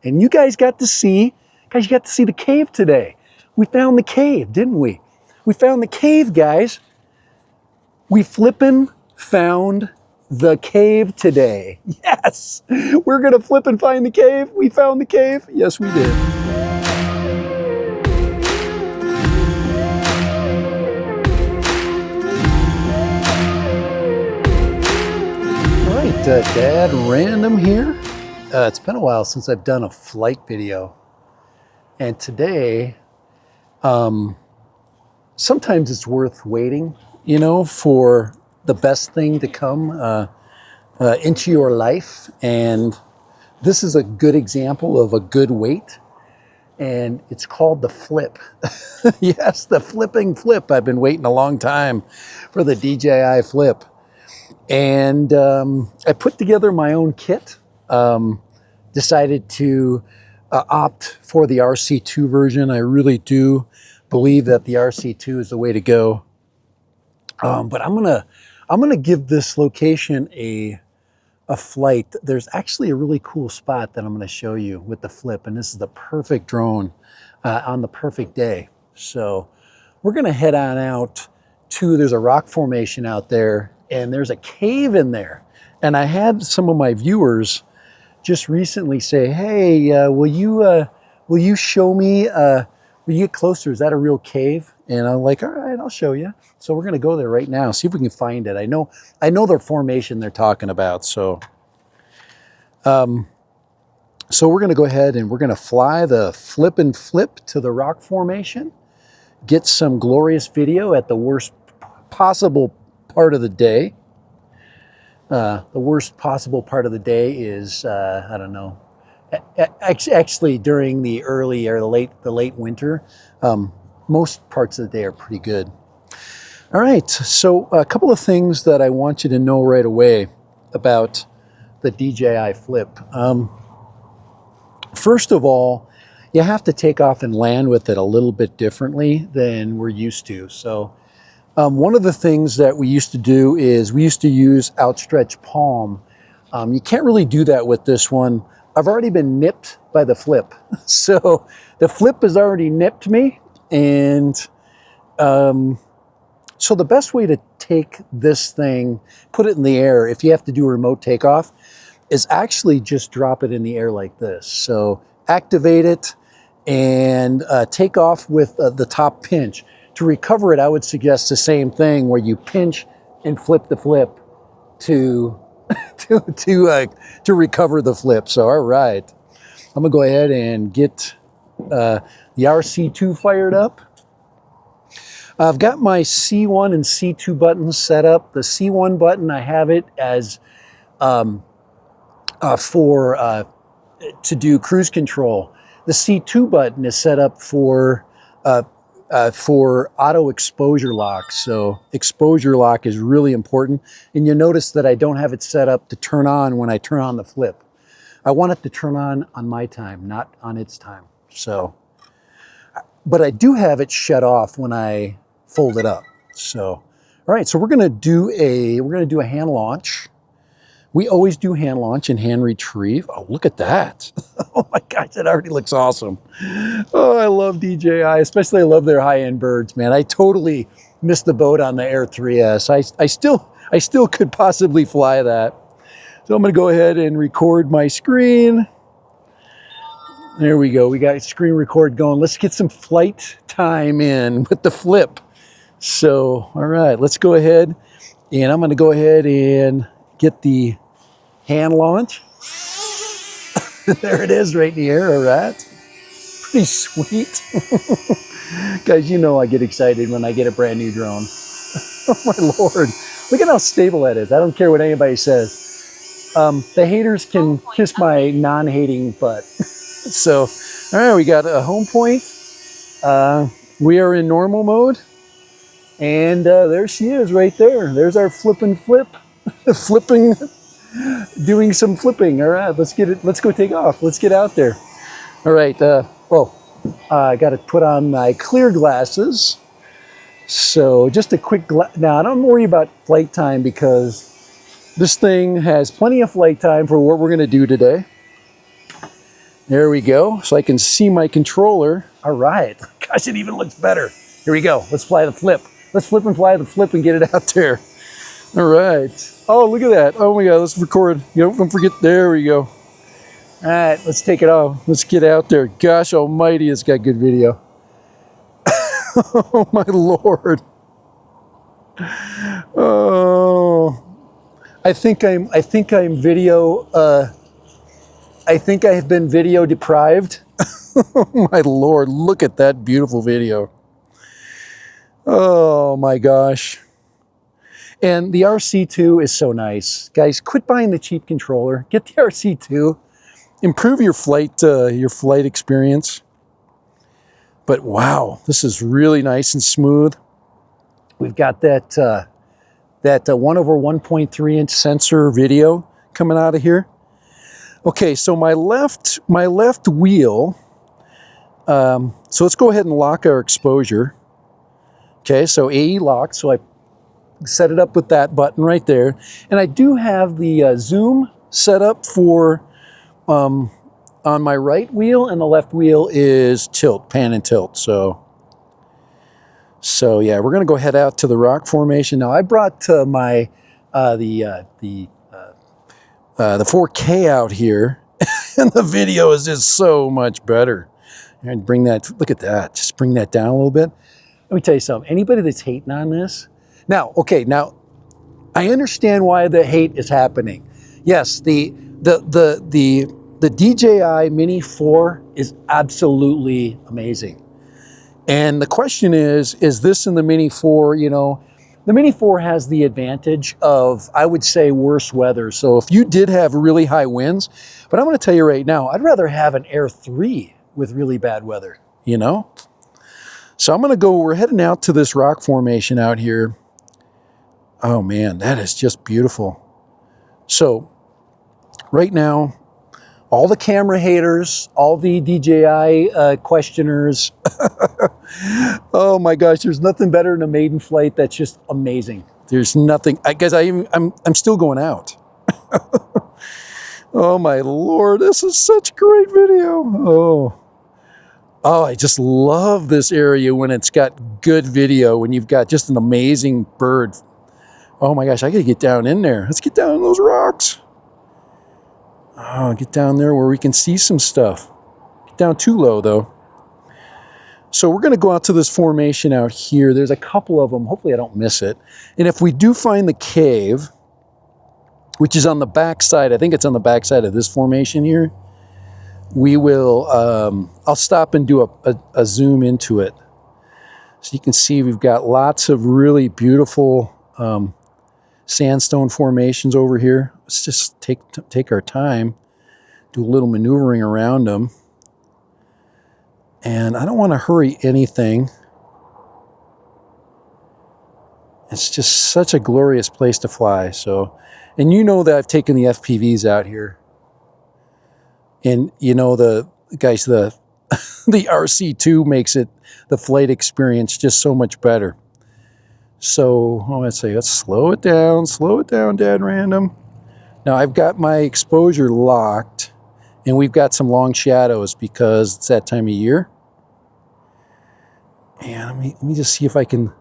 And you guys got to see, the cave today. We found the cave, didn't we? We found the cave, guys. We flippin' found the cave today. Yes, we're gonna flip and find the cave. We found the cave. Yes, we did. All right, Dad Random here. It's been a while since I've done a flight video. And today, sometimes it's worth waiting, you know, for the best thing to come into your life. And this is a good example of a good wait. And it's called the flip. Yes, the flipping flip. I've been waiting a long time for the DJI Flip. And I put together my own kit. Decided to opt for the RC2 version. I really do believe that the RC2 is the way to go. But I'm gonna give this location a flight. There's actually a really cool spot that I'm gonna show you with the Flip, and this is the perfect drone on the perfect day. So we're gonna head on out to, there's a rock formation out there, and there's a cave in there. And I had some of my viewers just recently say, hey, will you show me, will you get closer? Is that a real cave? And I'm like, all right, I'll show you. So we're gonna go there right now, see if we can find it. I know the formation they're talking about. So, so we're gonna go ahead and we're gonna fly the Flip and Flip to the rock formation, get some glorious video at the worst possible part of the day. The worst possible part of the day is, I don't know, actually during the early or the late winter. Most parts of the day are pretty good. All right, so a couple of things that I want you to know right away about the DJI Flip. First of all, you have to take off and land with it a little bit differently than we're used to. So one of the things that we used to do is we used to use outstretched palm. You can't really do that with this one. I've already been nipped by the Flip. So the Flip has already nipped me. And so the best way to take this thing, put it in the air, if you have to do a remote takeoff, is actually just drop it in the air like this. So activate it and take off with the top pinch. To recover it, I would suggest the same thing where you pinch and flip the Flip to recover the Flip. So, all right, I'm gonna go ahead and get the RC2 fired up. I've got my C1 and C2 buttons set up. The C1 button, I have it as to do cruise control. The C2 button is set up for auto exposure lock. So exposure lock is really important. And you'll notice that I don't have it set up to turn on when I turn on the Flip. I want it to turn on my time, not on its time. So, but I do have it shut off when I fold it up. So, all right, so we're gonna do a hand launch. We always do hand launch and hand retrieve. Oh, look at that. Oh my gosh, that already looks awesome. Oh, I love DJI, especially I love their high-end birds, man. I totally missed the boat on the Air 3S. I still could possibly fly that. So I'm gonna go ahead and record my screen. There we go, we got screen record going. Let's get some flight time in with the Flip. So, all right, let's go ahead and I'm gonna go ahead and get the hand launch. There it is right in the air, all right. Pretty sweet. Guys, you know I get excited when I get a brand new drone. Oh my Lord, look at how stable that is. I don't care what anybody says. The haters can kiss my non-hating butt. So, all right, we got a home point. We are in normal mode. And there she is right there. There's our Flip and Flip. Flipping, doing some flipping. All right, let's get it. Let's go take off. Let's get out there. All right. I got to put on my clear glasses. So just a quick. Now I don't worry about flight time because this thing has plenty of flight time for what we're going to do today. There we go. So I can see my controller. All right. Gosh, it even looks better. Here we go. Let's fly the flip. Let's flip and fly the flip and get it out there. All right. Oh, look at that. Oh my God, let's record. Don't forget. There we go. All right, let's take it off. Let's get out there. Gosh almighty, it's got good video. Oh my Lord. Oh, I think I have been video deprived. Oh my Lord, look at that beautiful video. Oh my gosh. And the RC2 is so nice. Guys, quit buying the cheap controller. Get the RC2. Improve your flight experience. But wow, this is really nice and smooth. We've got that 1/1.3 inch sensor video coming out of here. Okay, so my left wheel. So let's go ahead and lock our exposure. Okay, so AE locked. So I set it up with that button right there, and I do have the zoom set up for on my right wheel, and the left wheel is pan and tilt. So yeah, we're gonna go head out to the rock formation. Now I brought my the 4K out here, and the video is just so much better. And bring that, look at that, just bring that down a little bit. Let me tell you something. Anybody that's hating on this, now I understand why the hate is happening. Yes, the DJI Mini 4 is absolutely amazing. And the question is this in the Mini 4, the Mini 4 has the advantage of, I would say, worse weather. So if you did have really high winds, but I'm going to tell you right now, I'd rather have an Air 3 with really bad weather, So we're heading out to this rock formation out here. Oh man, that is just beautiful. So right now, all the camera haters, all the DJI questioners, oh my gosh, there's nothing better than a maiden flight that's just amazing. There's nothing, I'm still going out. Oh my Lord, this is such great video. Oh, I just love this area when it's got good video, when you've got just an amazing bird. Oh my gosh, I gotta get down in there. Let's get down in those rocks. Oh, get down there where we can see some stuff. Get down too low though. So we're gonna go out to this formation out here. There's a couple of them. Hopefully I don't miss it. And if we do find the cave, which is on the back side, I think it's on the back side of this formation here, we will, I'll stop and do a zoom into it. So you can see we've got lots of really beautiful sandstone formations over here. Let's just take our time, do a little maneuvering around them. And I don't want to hurry anything. It's just such a glorious place to fly. So, and you know that I've taken the FPVs out here. And the RC2 makes the flight experience just so much better. So let's slow it down, Dad Random. Now I've got my exposure locked, and we've got some long shadows because it's that time of year. And let me just see if I can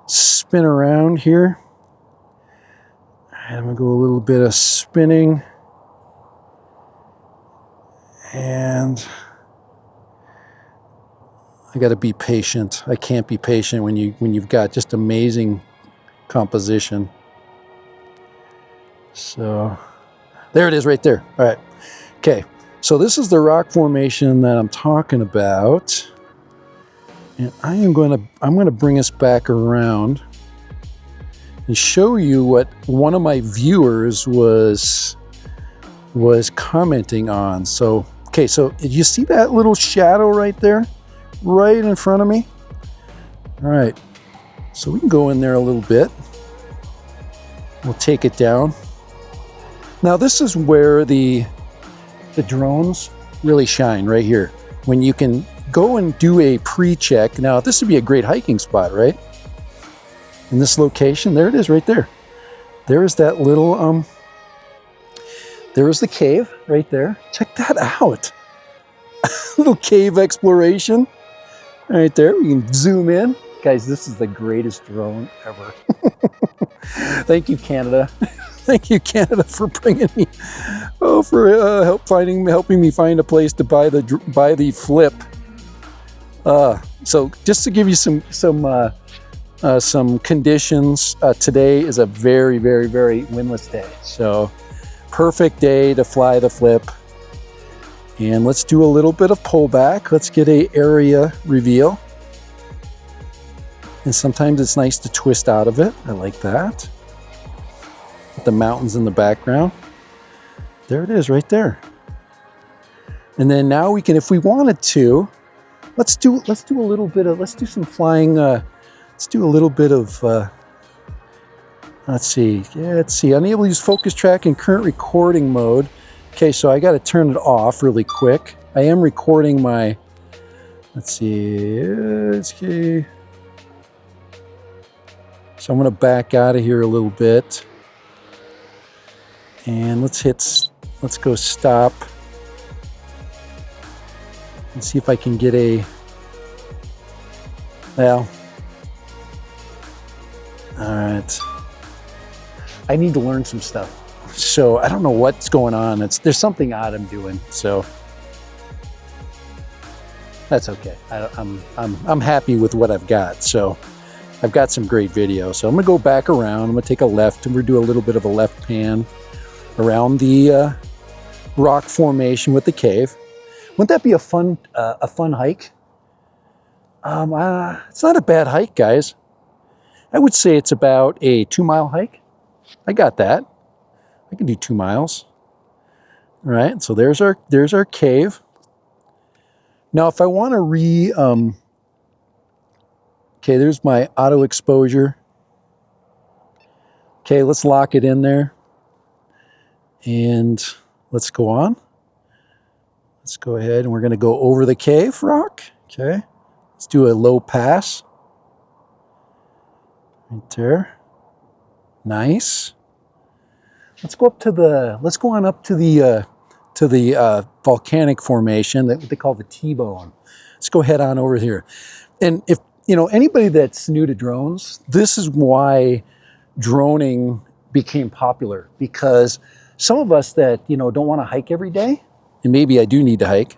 spin around here. And I'm gonna go a little bit of spinning. And I got to be patient. I can't be patient when you've got just amazing composition. So there it is right there. All right. Okay. So this is the rock formation that I'm talking about. And I'm going to bring us back around and show you what one of my viewers was commenting on. So okay, so did you see that little shadow right there? Right in front of me? All right, so we can go in there a little bit. We'll take it down. Now this is where the drones really shine, right here. When you can go and do a pre-check. Now this would be a great hiking spot, right? In this location, there it is right there. There is that little, there is the cave right there. Check that out. little cave exploration. Right there, we can zoom in. Guys, this is the greatest drone ever. Thank you, Canada. Thank you, Canada, for bringing me, for helping me find a place to buy the Flip. So just to give you some conditions, today is a very, very, very windless day. So perfect day to fly the Flip. And let's do a little bit of pullback. Let's get an area reveal. And sometimes it's nice to twist out of it. I like that. With the mountains in the background. There it is right there. And then now we can, if we wanted to, let's do some flying, let's do a little bit of, let's see, unable to use focus track in current recording mode. Okay, so I got to turn it off really quick. I am recording my, let's see, okay. So I'm going to back out of here a little bit. And let's go stop. And see if I can get well, all right. I need to learn some stuff. So I don't know what's going on. There's something odd I'm doing, so that's okay. I'm happy with what I've got. So I've got some great video. So I'm gonna go back around. I'm gonna take a left, and we're gonna do a little bit of a left pan around the rock formation with the cave. Wouldn't that be a fun hike? It's not a bad hike, guys. I would say it's about a 2-mile hike. I got that. I can do 2 miles. All right, so there's our cave. Now, if I want to okay, there's my auto exposure. Okay, let's lock it in there. And let's go on. Let's go ahead, and we're going to go over the cave rock. Okay, let's do a low pass. Right there. Nice. Let's go on up to the volcanic formation that they call the T-bone. Let's go head on over here. And if anybody that's new to drones, this is why droning became popular, because some of us that don't want to hike every day, and maybe I do need to hike,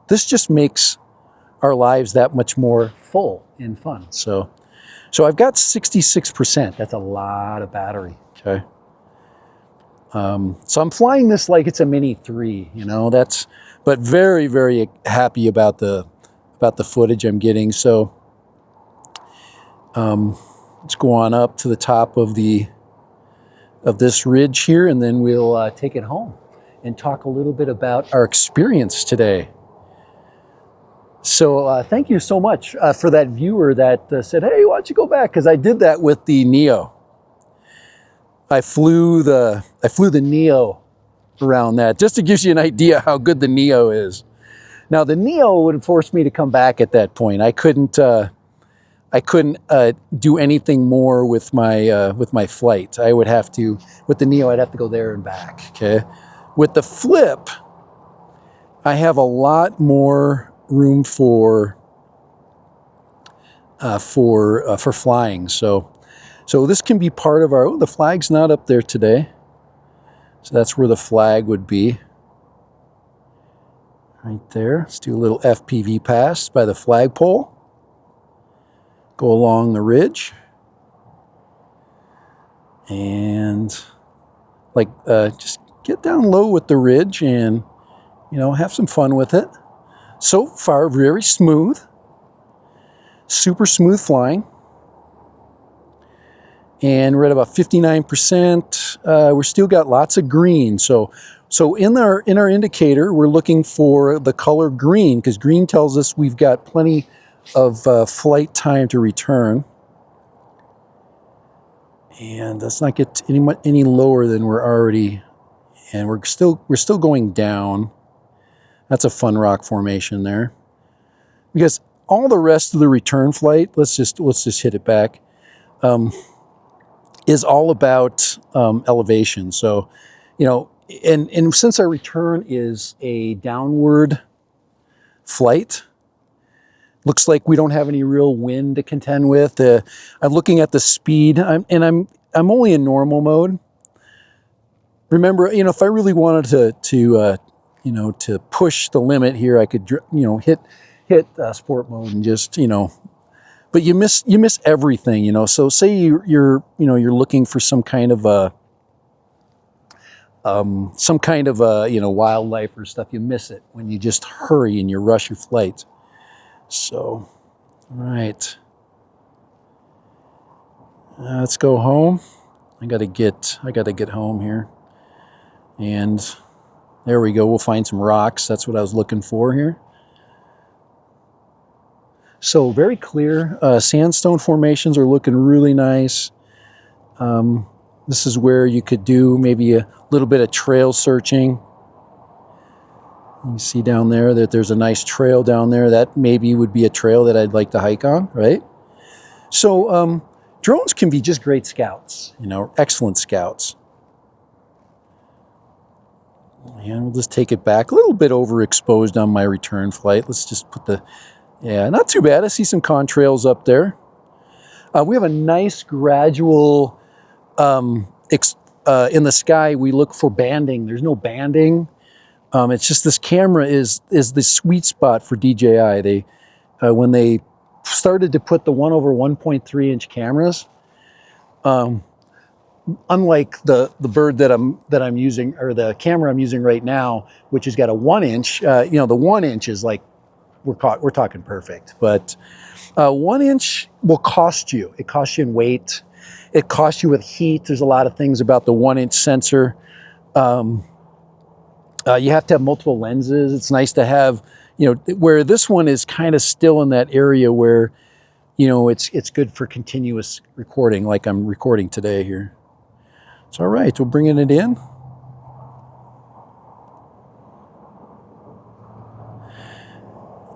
this just makes our lives that much more full and fun. So I've got 66%. That's a lot of battery. Okay. So I'm flying this like it's a Mini 3, but very, very happy about the footage I'm getting. So, let's go on up to the top of this ridge here, and then we'll take it home and talk a little bit about our experience today. So, thank you so much for that viewer that said, "Hey, why don't you go back?" Because I did that with the Neo. I flew the Neo around that, just to give you an idea how good the Neo is. Now the Neo would force me to come back at that point. I couldn't do anything more with my flight. I would have to, with the Neo, I'd have to go there and back. Okay, with the Flip, I have a lot more room for flying. So this can be part of our, the flag's not up there today. So that's where the flag would be. Right there. Let's do a little FPV pass by the flagpole. Go along the ridge. And just get down low with the ridge and, have some fun with it. So far, very smooth. Super smooth flying. And we're at about 59%. We're still got lots of green. So in our indicator, we're looking for the color green, because green tells us we've got plenty of flight time to return. And let's not get any lower than we're already. And we're still going down. That's a fun rock formation there. Because all the rest of the return flight, let's just hit it back. Is all about elevation. So, and since our return is a downward flight. Looks like we don't have any real wind to contend with. I'm looking at the speed, I'm only in normal mode. Remember, you know, if I really wanted to push the limit here, I could, you know, hit sport mode and just, you know. But you miss everything, you know. So say you're looking for some kind of a you know, wildlife or stuff. You miss it when you just hurry and you rush your flight. So, all right, let's go home. I gotta get home here, and there we go. We'll find some rocks. That's what I was looking for here. So very clear. Sandstone formations are looking really nice. This is where you could do maybe a little bit of trail searching. You see down there that there's a nice trail down there. That maybe would be a trail that I'd like to hike on, right? So drones can be just great scouts, you know, excellent scouts. And we'll just take it back a little bit overexposed on my return flight. Let's just put the, yeah, not too bad. I see some contrails up there. We have a nice gradual, in the sky, we look for banding. There's no banding. It's just this camera is the sweet spot for DJI. They, when they started to put the 1/1.3 inch cameras, unlike the bird that I'm using, or the camera I'm using right now, which has got a 1 inch, you know, the 1 inch is like, we're talking perfect, but 1 inch will cost you. It costs you in weight. It costs you with heat. There's a lot of things about the 1 inch sensor. You have to have multiple lenses. It's nice to have, you know, where this one is kind of still in that area where, you know, it's good for continuous recording, like I'm recording today here. It's all right. We're bringing it in.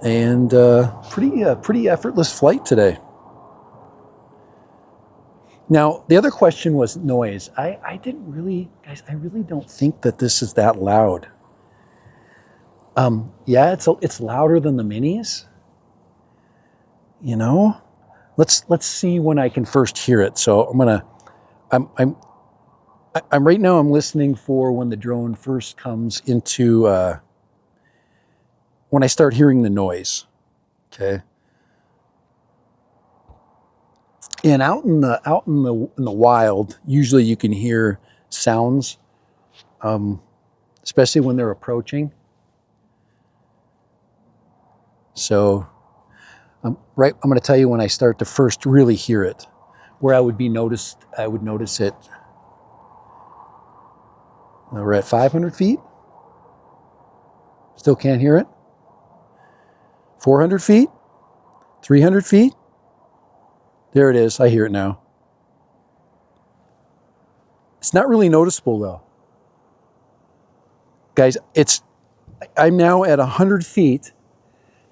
And pretty effortless flight today. Now, the other question was noise. I didn't really, guys, I really don't think that this is that loud. Yeah, it's louder than the minis. You know, let's see when I can first hear it. So I'm right now I'm listening for when the drone first comes into, when I start hearing the noise, okay? And out in the wild, usually you can hear sounds, especially when they're approaching. So, I'm going to tell you when I start to first really hear it, where I would notice it. We're at 500 feet. Still can't hear it. 400 feet, 300 feet. There it is. I hear it now. It's not really noticeable though. Guys, I'm now at 100 feet,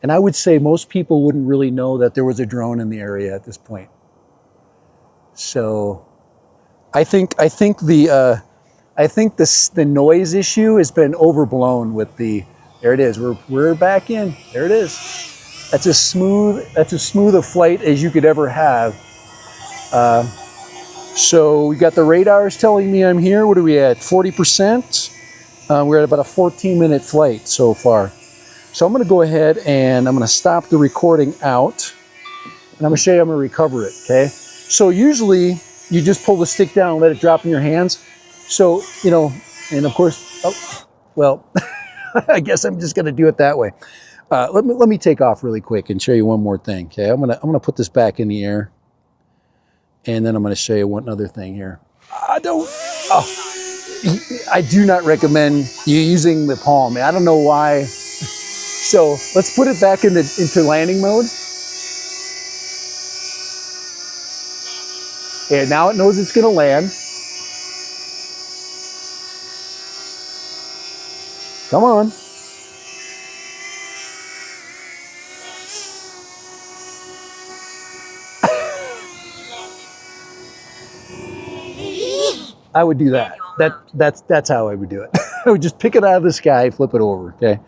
and I would say most people wouldn't really know that there was a drone in the area at this point. So I think the noise issue has been overblown with the, there it is. We're back in. There it is. That's as smooth a flight as you could ever have. So we got the radars telling me I'm here. What are we at? 40%. We're at about a 14-minute flight so far. So I'm going to go ahead and I'm going to stop the recording out, and I'm going to show you how I'm going to recover it. Okay. So usually you just pull the stick down and let it drop in your hands. So, you know, and of course, oh, well, I guess I'm just going to do it that way. Let me take off really quick and show you one more thing. Okay, I'm gonna put this back in the air, and then I'm gonna show you one other thing here. I do not recommend you using the palm. I don't know why. So let's put it back into landing mode. And now it knows it's gonna land. Come on. I would do that. That's how I would do it. I would just pick it out of the sky, flip it over, okay?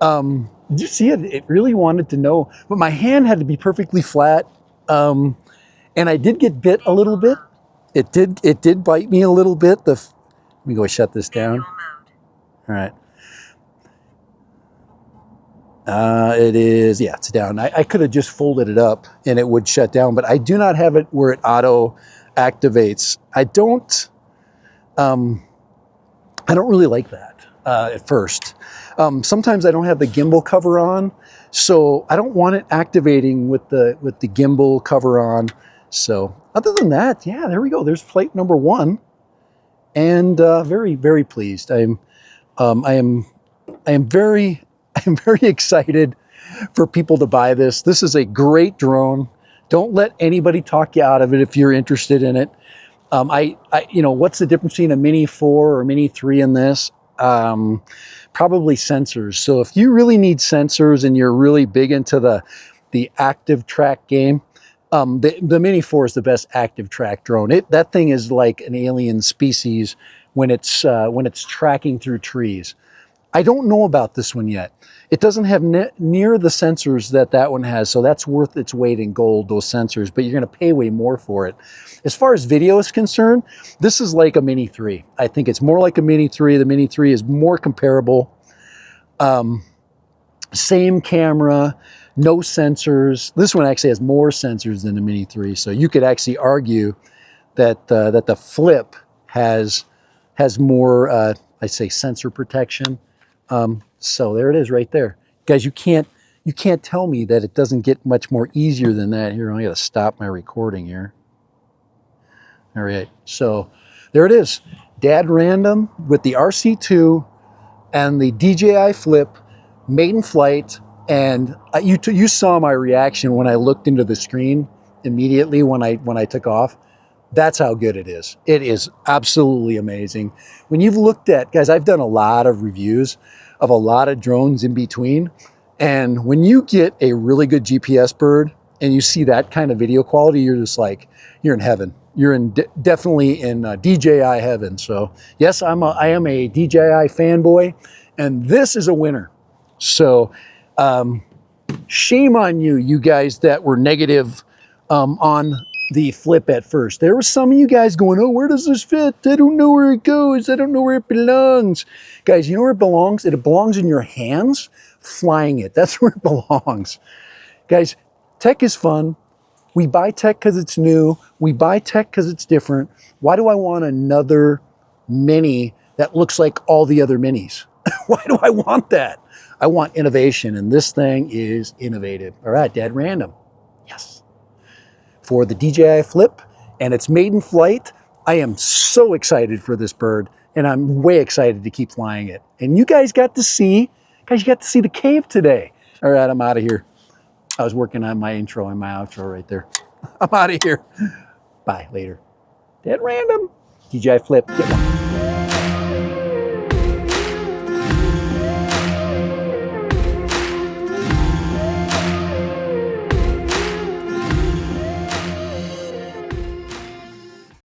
Did you see it? It really wanted to know, but my hand had to be perfectly flat. And I did get bit a little bit. It did bite me a little bit. Let me go shut this down. All right. It is, yeah, it's down. I could have just folded it up and it would shut down, but I do not have it where it auto activates. I don't really like that at first. Sometimes I don't have the gimbal cover on, so I don't want it activating with the gimbal cover on. So other than that, yeah, there we go. There's flight number 1, and very, very pleased. I am very excited for people to buy this. This is a great drone. Don't let anybody talk you out of it if you're interested in it. You know, what's the difference between a Mini 4 or Mini 3 in this? Probably sensors. So if you really need sensors and you're really big into the active track game, the Mini 4 is the best active track drone. That thing is like an alien species when it's tracking through trees. I don't know about this one yet. It doesn't have near the sensors that one has, so that's worth its weight in gold, those sensors, but you're gonna pay way more for it. As far as video is concerned, this is like a Mini 3. I think it's more like a Mini 3. The Mini 3 is more comparable. Same camera, no sensors. This one actually has more sensors than the Mini 3, so you could actually argue that the Flip has more, I say, sensor protection. So there it is right there. Guys, you can't tell me that it doesn't get much more easier than that. Here, I gotta stop my recording here. All right, so there it is. Dad Random with the RC2 and the DJI Flip, maiden flight. And you saw my reaction when I looked into the screen immediately when I took off. That's how good it is. It is absolutely amazing. When you've looked at, guys, I've done a lot of reviews of a lot of drones in between. And when you get a really good GPS bird and you see that kind of video quality, you're just like, you're in heaven. You're definitely in DJI heaven. So yes, I am a DJI fanboy, and this is a winner. So shame on you guys that were negative on the Flip at first. There were some of you guys going, oh, where does this fit? I don't know where it goes. I don't know where it belongs. Guys, you know where it belongs? It belongs in your hands, flying it. That's where it belongs. Guys, tech is fun. We buy tech because it's new. We buy tech because it's different. Why do I want another Mini that looks like all the other Minis? Why do I want that? I want innovation, and this thing is innovative. All right, Dad Random. Yes. For the DJI Flip and its maiden flight, I am so excited for this bird, and I'm way excited to keep flying it. And you guys got to see the cave today. All right, I'm out of here. I was working on my intro and my outro right there. I'm out of here. Bye, later. Dead Random. DJI Flip, get one.